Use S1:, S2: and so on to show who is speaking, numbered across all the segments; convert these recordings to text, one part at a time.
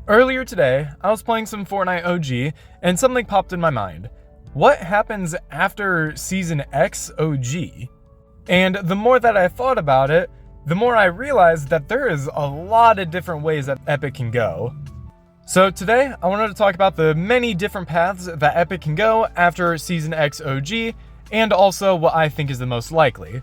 S1: Earlier today, I was playing some Fortnite OG, and something popped in my mind. What happens after Season X OG? And the more that I thought about it, the more I realized that there is a lot of different ways that Epic can go. So today, I wanted to talk about the many different paths that Epic can go after Season X OG, and also what I think is the most likely.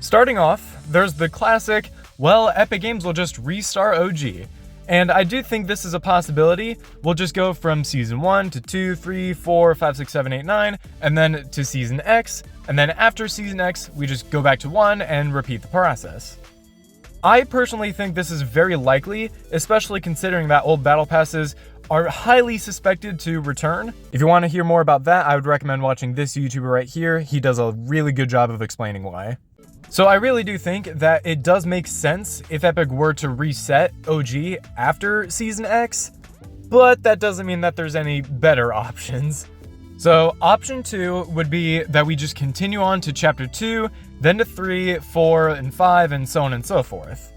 S1: Starting off, there's the classic, well, Epic Games will just restart OG. And I do think this is a possibility. We'll just go from Season 1 to 2, 3, 4, 5, 6, 7, 8, 9, and then to Season X, and then after Season X, we just go back to 1 and repeat the process. I personally think this is very likely, especially considering that old battle passes are highly suspected to return. If you want to hear more about that, I would recommend watching this YouTuber right here. He does a really good job of explaining why. So I really do think that it does make sense if Epic were to reset OG after Season X, but that doesn't mean that there's any better options. So option 2 would be that we just continue on to Chapter 2, then to 3, 4, and 5, and so on and so forth.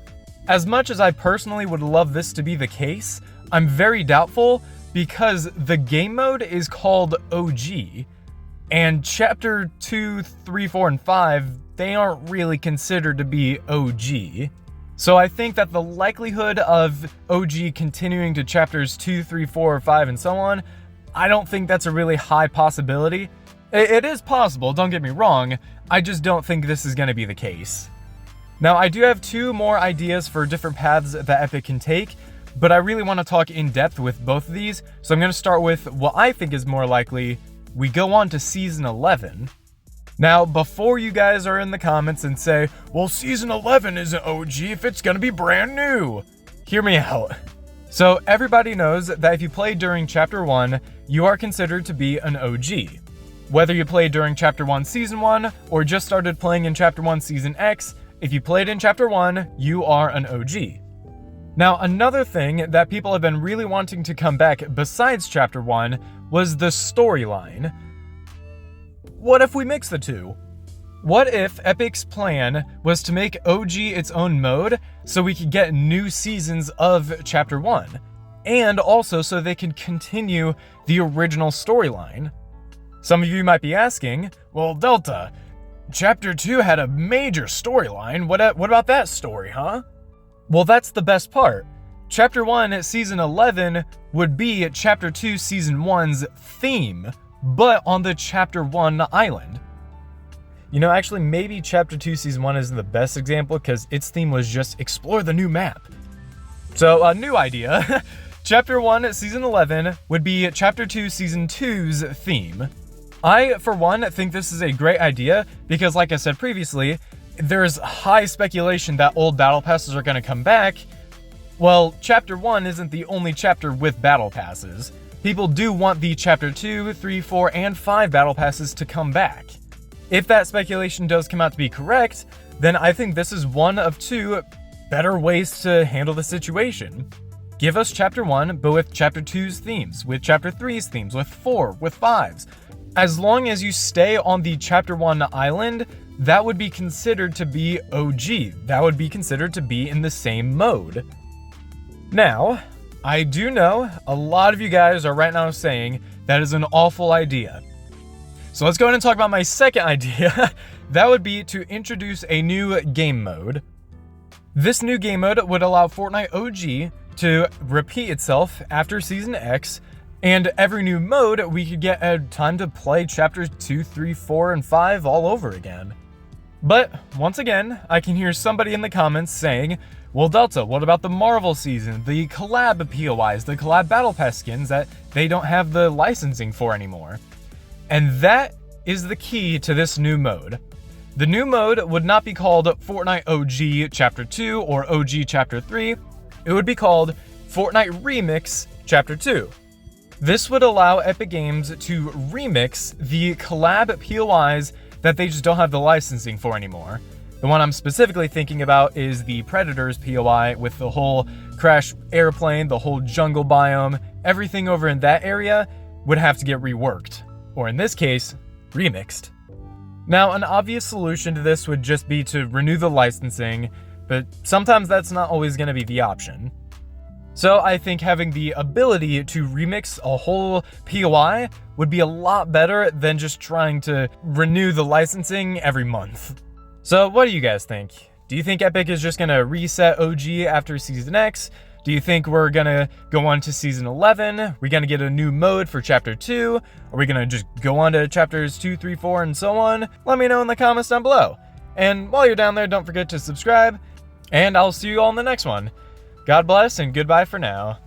S1: As much as I personally would love this to be the case, I'm very doubtful because the game mode is called OG, and Chapter 2, 3, 4, and 5, they aren't really considered to be OG. So I think that the likelihood of OG continuing to chapters 2, 3, 4, 5, and so on, I don't think that's a really high possibility. It is possible, don't get me wrong, I just don't think this is going to be the case. Now, I do have 2 more ideas for different paths that Epic can take, but I really want to talk in depth with both of these, so I'm going to start with what I think is more likely. We go on to Season 11. Now, before you guys are in the comments and say, well, Season 11 isn't OG if it's gonna be brand new, hear me out. So everybody knows that if you played during Chapter 1, you are considered to be an OG. Whether you played during Chapter 1 Season 1, or just started playing in Chapter 1 Season X, if you played in Chapter 1, you are an OG. Now, another thing that people have been really wanting to come back besides Chapter 1 was the storyline. What if we mix the two? What if Epic's plan was to make OG its own mode so we could get new seasons of Chapter 1, and also so they can continue the original storyline? Some of you might be asking, well, Delta, Chapter 2 had a major storyline, what about that story, huh? Well, that's the best part. Chapter 1 Season 11 would be Chapter 2 Season 1's theme, but on the Chapter 1 island. You know, actually, maybe Chapter 2 Season 1 isn't the best example because its theme was just explore the new map. So, a new idea. Chapter 1 Season 11 would be Chapter 2 Season 2's theme. I, for one, think this is a great idea because, like I said previously, there's high speculation that old battle passes are going to come back. Well, Chapter 1 isn't the only chapter with battle passes. People do want the Chapter 2, 3, 4, and 5 battle passes to come back. If that speculation does come out to be correct, then I think this is one of 2 better ways to handle the situation. Give us Chapter 1, but with Chapter 2's themes, with Chapter 3's themes, with 4, with 5's. As long as you stay on the Chapter 1 island, that would be considered to be OG. That would be considered to be in the same mode. Now, I do know a lot of you guys are right now saying that is an awful idea. So let's go ahead and talk about my second idea. That would be to introduce a new game mode. This new game mode would allow Fortnite OG to repeat itself after Season X, and every new mode we could get a time to play Chapters 2, 3, 4, and 5 all over again. But once again, I can hear somebody in the comments saying, well, Delta, what about the Marvel season, the collab POIs, the collab Battle Pass skins that they don't have the licensing for anymore? And that is the key to this new mode. The new mode would not be called Fortnite OG Chapter 2 or OG Chapter 3. It would be called Fortnite Remix Chapter 2. This would allow Epic Games to remix the collab POIs that they just don't have the licensing for anymore. The one I'm specifically thinking about is the Predators POI with the whole crash airplane, the whole jungle biome. Everything over in that area would have to get reworked, or in this case, remixed. Now, an obvious solution to this would just be to renew the licensing, but sometimes that's not always going to be the option. So I think having the ability to remix a whole POI would be a lot better than just trying to renew the licensing every month. So what do you guys think? Do you think Epic is just gonna reset OG after Season X? Do you think we're gonna go on to Season 11? Are we gonna get a new mode for Chapter 2? Are we gonna just go on to Chapters 2, 3, 4, and so on? Let me know in the comments down below. And while you're down there, don't forget to subscribe, and I'll see you all in the next one. God bless and goodbye for now.